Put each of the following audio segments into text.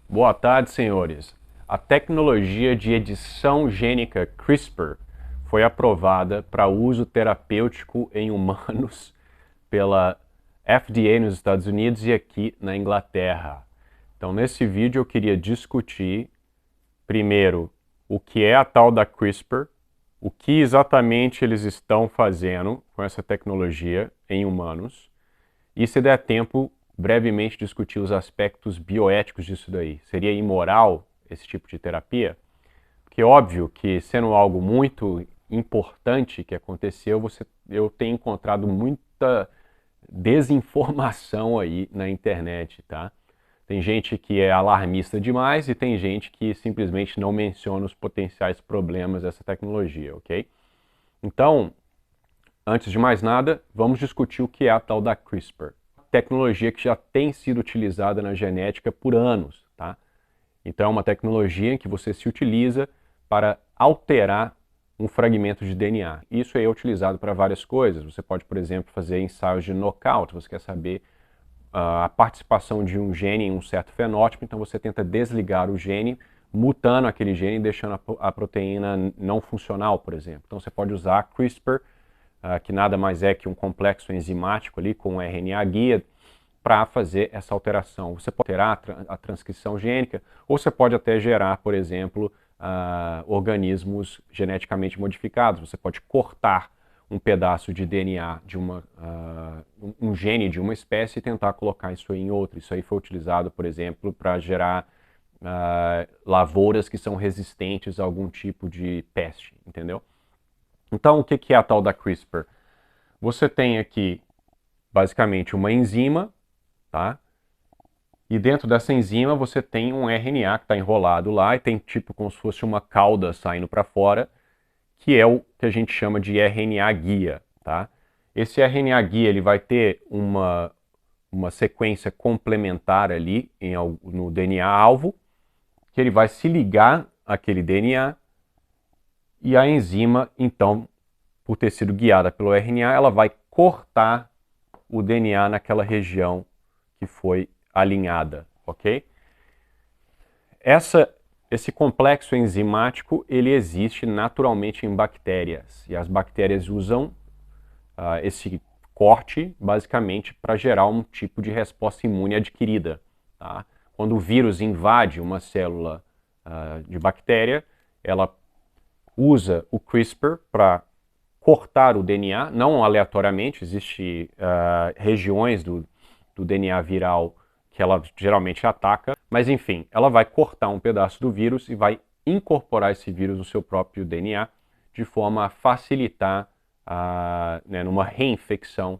Boa tarde, senhores. A tecnologia de edição gênica CRISPR foi aprovada para uso terapêutico em humanos pela FDA nos Estados Unidos e aqui na Inglaterra. Então, nesse vídeo eu queria discutir, primeiro, o que é a tal da CRISPR, o que exatamente eles estão fazendo com essa tecnologia em humanos, e se der tempo, brevemente discutir os aspectos bioéticos disso daí. Seria imoral esse tipo de terapia? Porque é óbvio que, sendo algo muito importante que aconteceu, eu tenho encontrado muita desinformação aí na internet, tá? Tem gente que é alarmista demais e tem gente que simplesmente não menciona os potenciais problemas dessa tecnologia, ok? Então, antes de mais nada, vamos discutir o que é a tal da CRISPR. Tecnologia que já tem sido utilizada na genética por anos, tá? Então é uma tecnologia em que você se utiliza para alterar um fragmento de DNA. Isso é utilizado para várias coisas. Você pode, por exemplo, fazer ensaios de knockout. Você quer saber a participação de um gene em um certo fenótipo, então você tenta desligar o gene, mutando aquele gene e deixando a proteína não funcional, por exemplo. Então você pode usar a CRISPR, que nada mais é que um complexo enzimático ali com um RNA guia, para fazer essa alteração. Você pode alterar a transcrição gênica, ou você pode até gerar, por exemplo, organismos geneticamente modificados. Você pode cortar um pedaço de DNA de um gene de uma espécie e tentar colocar isso em outra. Isso aí foi utilizado, por exemplo, para gerar lavouras que são resistentes a algum tipo de peste, entendeu? Então, o que é a tal da CRISPR? Você tem aqui, basicamente, uma enzima, tá? E dentro dessa enzima você tem um RNA que está enrolado lá e tem tipo como se fosse uma cauda saindo para fora, que é o que a gente chama de RNA guia, tá? Esse RNA guia ele vai ter uma sequência complementar ali no DNA alvo, que ele vai se ligar àquele DNA e a enzima, então, por ter sido guiada pelo RNA, ela vai cortar o DNA naquela região que foi alinhada, ok? Esse complexo enzimático ele existe naturalmente em bactérias e as bactérias usam esse corte basicamente para gerar um tipo de resposta imune adquirida. Tá? Quando o vírus invade uma célula de bactéria, ela usa o CRISPR para cortar o DNA, não aleatoriamente, existem regiões do DNA viral que ela geralmente ataca, mas enfim, ela vai cortar um pedaço do vírus e vai incorporar esse vírus no seu próprio DNA de forma a facilitar, numa reinfecção,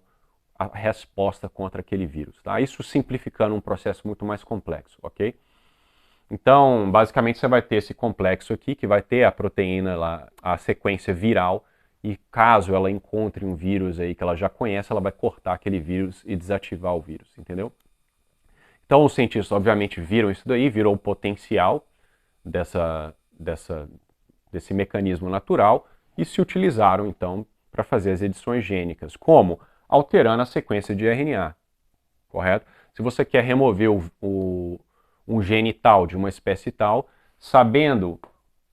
a resposta contra aquele vírus. Tá? Isso simplificando um processo muito mais complexo, ok? Então, basicamente, você vai ter esse complexo aqui, que vai ter a proteína lá, a sequência viral, e caso ela encontre um vírus aí que ela já conhece, ela vai cortar aquele vírus e desativar o vírus, entendeu? Então, os cientistas, obviamente, viram isso daí, viram o potencial desse mecanismo natural e se utilizaram, então, para fazer as edições gênicas. Como? Alterando a sequência de RNA, correto? Se você quer remover um gene tal de uma espécie tal, sabendo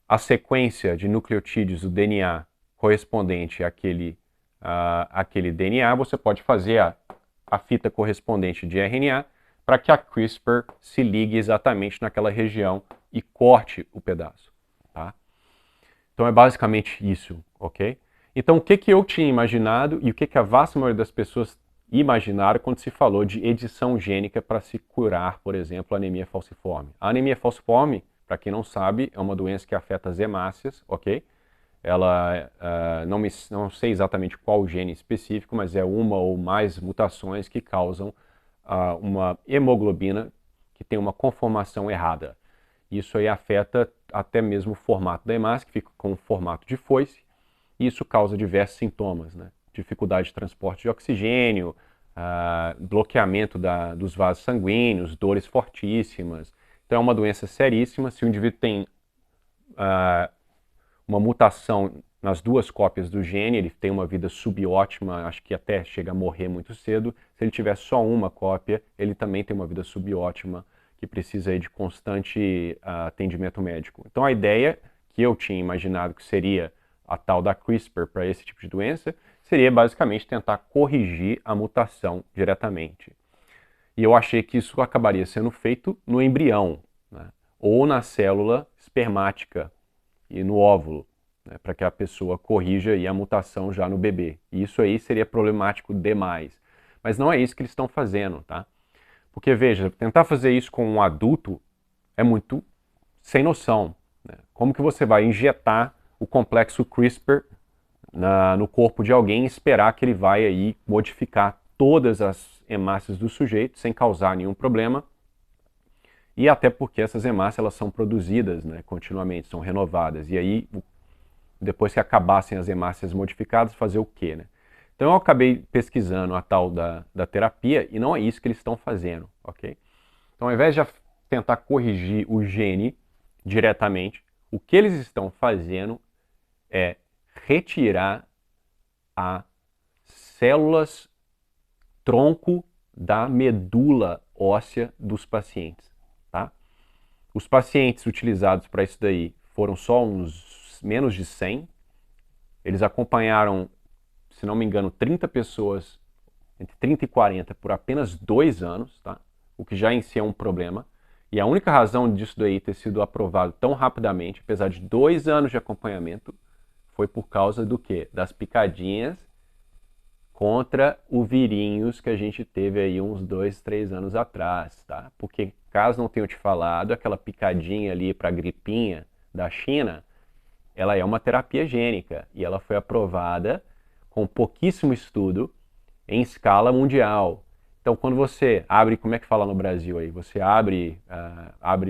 a sequência de nucleotídeos do DNA correspondente àquele DNA, você pode fazer a fita correspondente de RNA para que a CRISPR se ligue exatamente naquela região e corte o pedaço. Tá? Então é basicamente isso, ok? Então o que eu tinha imaginado e o que a vasta maioria das pessoas imaginaram quando se falou de edição gênica para se curar, por exemplo, a anemia falciforme. A anemia falciforme, para quem não sabe, é uma doença que afeta as hemácias, ok? Ela, não sei exatamente qual gene específico, mas é uma ou mais mutações que causam uma hemoglobina que tem uma conformação errada. Isso aí afeta até mesmo o formato da hemácia, que fica com o formato de foice, e isso causa diversos sintomas, né? Dificuldade de transporte de oxigênio, bloqueamento dos vasos sanguíneos, dores fortíssimas. Então é uma doença seríssima. Se o indivíduo tem uma mutação nas duas cópias do gene, ele tem uma vida subótima, acho que até chega a morrer muito cedo. Se ele tiver só uma cópia, ele também tem uma vida subótima, que precisa aí de constante atendimento médico. Então a ideia que eu tinha imaginado que seria a tal da CRISPR para esse tipo de doença seria basicamente tentar corrigir a mutação diretamente. E eu achei que isso acabaria sendo feito no embrião, né? Ou na célula espermática e no óvulo, né? Para que a pessoa corrija aí a mutação já no bebê. E isso aí seria problemático demais. Mas não é isso que eles estão fazendo, tá? Porque, veja, tentar fazer isso com um adulto é muito sem noção, né? Como que você vai injetar o complexo CRISPR no corpo de alguém e esperar que ele vai aí modificar todas as hemácias do sujeito sem causar nenhum problema? E até porque essas hemácias elas são produzidas, né, continuamente, são renovadas. E aí, depois que acabassem as hemácias modificadas, fazer o quê, né? Então eu acabei pesquisando a tal da terapia e não é isso que eles estão fazendo, ok? Então ao invés de tentar corrigir o gene diretamente, o que eles estão fazendo é retirar as células tronco da medula óssea dos pacientes, tá? Os pacientes utilizados para isso daí foram só uns menos de 100. Eles acompanharam, se não me engano, 30 pessoas, entre 30 e 40, por apenas 2 anos, tá? O que já em si é um problema. E a única razão disso daí ter sido aprovado tão rapidamente, apesar de 2 anos de acompanhamento, foi por causa do quê? Das picadinhas contra o virinhos que a gente teve aí uns 2, 3 anos atrás, tá? Porque, caso não tenha te falado, aquela picadinha ali para a gripinha da China, ela é uma terapia gênica e ela foi aprovada com pouquíssimo estudo em escala mundial. Então, quando você abre, como é que fala no Brasil aí? Você abre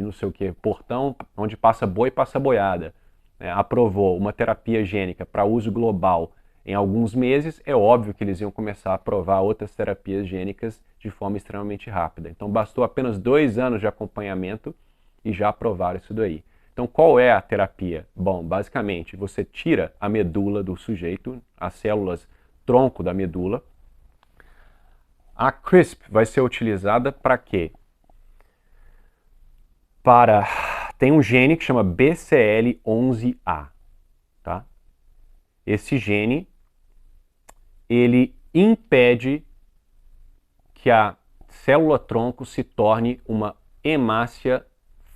não sei o que, portão onde passa boi, passa boiada. Né? Aprovou uma terapia gênica para uso global em alguns meses, é óbvio que eles iam começar a aprovar outras terapias gênicas de forma extremamente rápida. Então, bastou apenas 2 anos de acompanhamento e já aprovaram isso daí. Então, qual é a terapia? Bom, basicamente, você tira a medula do sujeito, as células tronco da medula. A CRISPR vai ser utilizada para quê? Tem um gene que chama BCL11A, tá? Esse gene, ele impede que a célula tronco se torne uma hemácia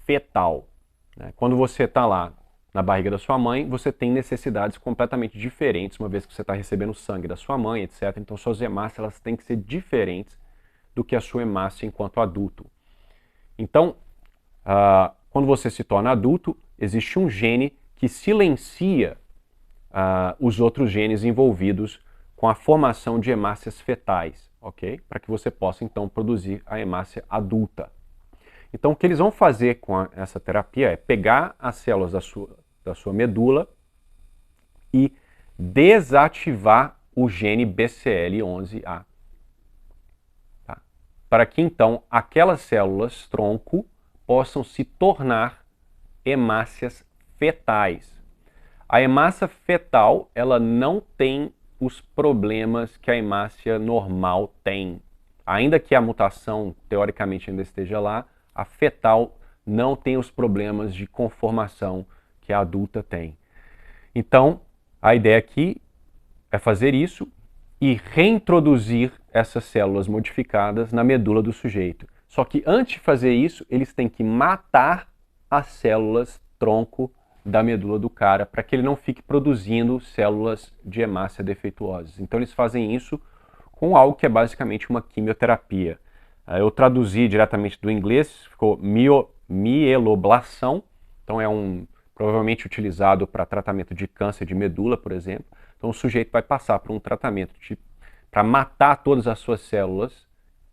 fetal. Né? Quando você está lá na barriga da sua mãe, você tem necessidades completamente diferentes, uma vez que você está recebendo sangue da sua mãe, etc. Então suas hemácias elas têm que ser diferentes do que a sua hemácia enquanto adulto. Então, quando você se torna adulto, existe um gene que silencia os outros genes envolvidos com a formação de hemácias fetais, ok? Para que você possa então produzir a hemácia adulta. Então o que eles vão fazer com essa terapia é pegar as células da sua medula e desativar o gene BCL11A. Tá? Para que então aquelas células tronco possam se tornar hemácias fetais. A hemácia fetal, ela não tem os problemas que a hemácia normal tem. Ainda que a mutação, teoricamente, ainda esteja lá, a fetal não tem os problemas de conformação que a adulta tem. Então, a ideia aqui é fazer isso e reintroduzir essas células modificadas na medula do sujeito. Só que antes de fazer isso, eles têm que matar as células tronco da medula do cara para que ele não fique produzindo células de hemácia defeituosas. Então eles fazem isso com algo que é basicamente uma quimioterapia. Eu traduzi diretamente do inglês, ficou mieloblação, então é provavelmente utilizado para tratamento de câncer de medula, por exemplo. Então o sujeito vai passar por um tratamento para matar todas as suas células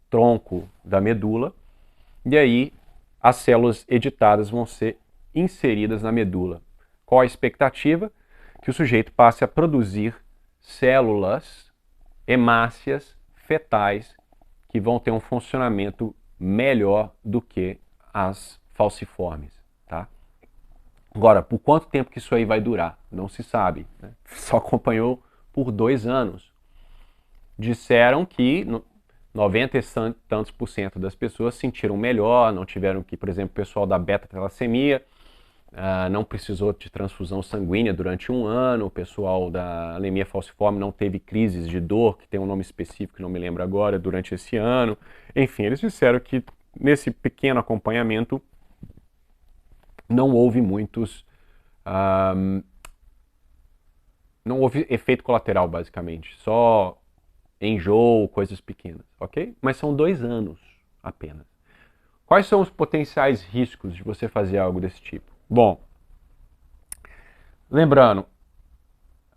tronco da medula, e aí as células editadas vão ser inseridas na medula. Qual a expectativa? Que o sujeito passe a produzir células hemácias fetais que vão ter um funcionamento melhor do que as falciformes. Tá? Agora, por quanto tempo que isso aí vai durar? Não se sabe. Né? Só acompanhou por 2 anos. Disseram que 90 e tantos por cento das pessoas sentiram melhor, não tiveram que, por exemplo, o pessoal da beta-talassemia não precisou de transfusão sanguínea durante um ano, o pessoal da anemia falciforme não teve crises de dor, que tem um nome específico que não me lembro agora, durante esse ano. Enfim, eles disseram que nesse pequeno acompanhamento não houve muitos... não houve efeito colateral, basicamente, só enjoo, coisas pequenas, ok? Mas são 2 anos apenas. Quais são os potenciais riscos de você fazer algo desse tipo? Bom, lembrando,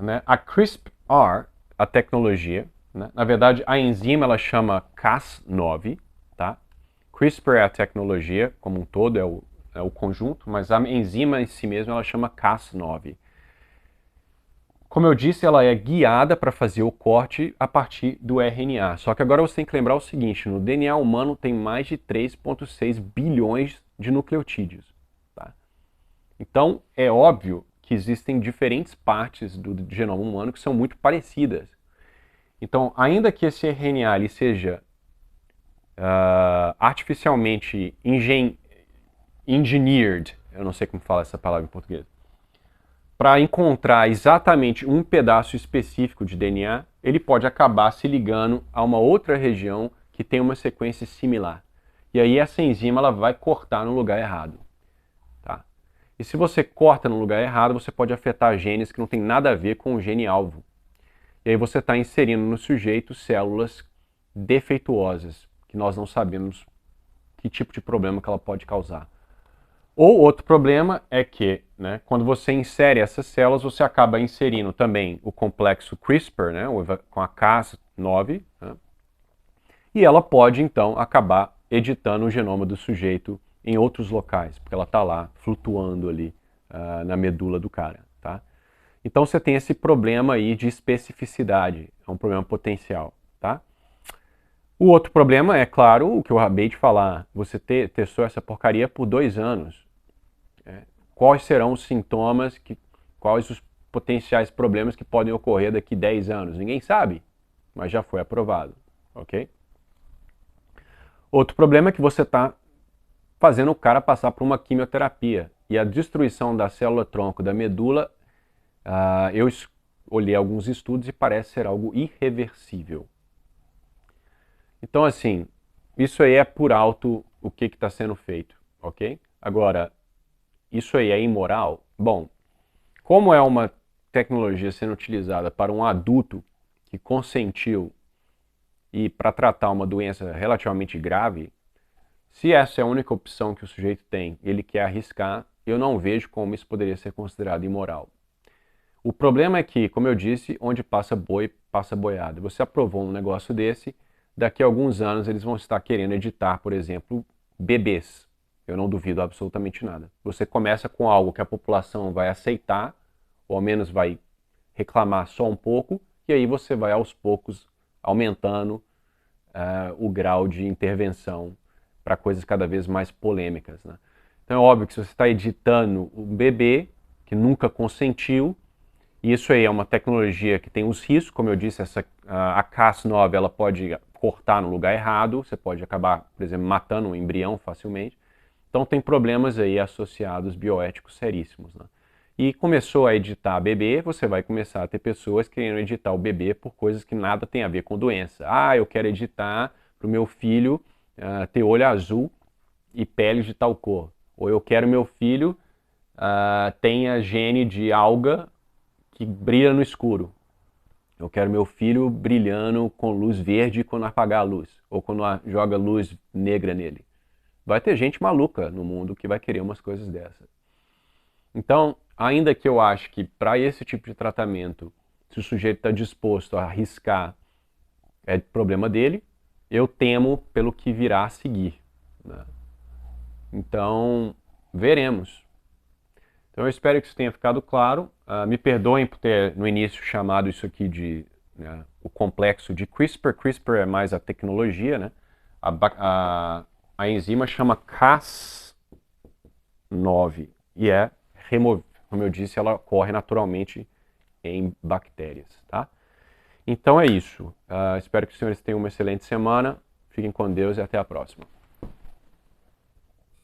né, a CRISPR, a tecnologia, né, na verdade a enzima ela chama Cas9, tá? CRISPR é a tecnologia como um todo, é o conjunto, mas a enzima em si mesma ela chama Cas9. Como eu disse, ela é guiada para fazer o corte a partir do RNA. Só que agora você tem que lembrar o seguinte, no DNA humano tem mais de 3,6 bilhões de nucleotídeos. Tá? Então, é óbvio que existem diferentes partes do genoma humano que são muito parecidas. Então, ainda que esse RNA ele seja artificialmente engineered, eu não sei como fala essa palavra em português, para encontrar exatamente um pedaço específico de DNA, ele pode acabar se ligando a uma outra região que tem uma sequência similar. E aí essa enzima ela vai cortar no lugar errado. Tá? E se você corta no lugar errado, você pode afetar genes que não tem nada a ver com o gene-alvo. E aí você está inserindo no sujeito células defeituosas, que nós não sabemos que tipo de problema que ela pode causar. Ou outro problema é que, né, quando você insere essas células, você acaba inserindo também o complexo CRISPR, né, com a Cas9, né, e ela pode então acabar editando o genoma do sujeito em outros locais, porque ela está lá flutuando ali na medula do cara. Tá? Então você tem esse problema aí de especificidade, é um problema potencial. Tá? O outro problema é, claro, o que eu acabei de falar, você testou essa porcaria por 2 anos. Quais serão os sintomas, quais os potenciais problemas que podem ocorrer daqui 10 anos? Ninguém sabe, mas já foi aprovado, ok? Outro problema é que você está fazendo o cara passar por uma quimioterapia e a destruição da célula-tronco da medula, eu olhei alguns estudos e parece ser algo irreversível. Então, assim, isso aí é por alto o que está sendo feito, ok? Agora, isso aí é imoral? Bom, como é uma tecnologia sendo utilizada para um adulto que consentiu e para tratar uma doença relativamente grave, se essa é a única opção que o sujeito tem, ele quer arriscar, eu não vejo como isso poderia ser considerado imoral. O problema é que, como eu disse, onde passa boi, passa boiada. Você aprovou um negócio desse, daqui a alguns anos eles vão estar querendo editar, por exemplo, bebês. Eu não duvido absolutamente nada. Você começa com algo que a população vai aceitar, ou ao menos vai reclamar só um pouco, e aí você vai aos poucos aumentando o grau de intervenção para coisas cada vez mais polêmicas. Né? Então é óbvio que se você está editando um bebê que nunca consentiu, e isso aí é uma tecnologia que tem os riscos, como eu disse, a Cas9 ela pode cortar no lugar errado, você pode acabar, por exemplo, matando um embrião facilmente. Então tem problemas aí associados bioéticos seríssimos. Né? E começou a editar bebê, você vai começar a ter pessoas querendo editar o bebê por coisas que nada tem a ver com doença. Ah, eu quero editar para o meu filho ter olho azul e pele de tal cor. Ou eu quero meu filho tenha gene de alga que brilha no escuro. Eu quero meu filho brilhando com luz verde quando apagar a luz, ou quando joga luz negra nele. Vai ter gente maluca no mundo que vai querer umas coisas dessas. Então, ainda que eu ache que para esse tipo de tratamento, se o sujeito está disposto a arriscar, é problema dele, eu temo pelo que virá a seguir. Né? Então, veremos. Então eu espero que isso tenha ficado claro. Me perdoem por ter no início chamado isso aqui de o complexo de CRISPR. CRISPR é mais a tecnologia, né? A enzima chama Cas9 e como eu disse, ela ocorre naturalmente em bactérias, tá? Então é isso. Espero que os senhores tenham uma excelente semana Fiquem com Deus e até a próxima.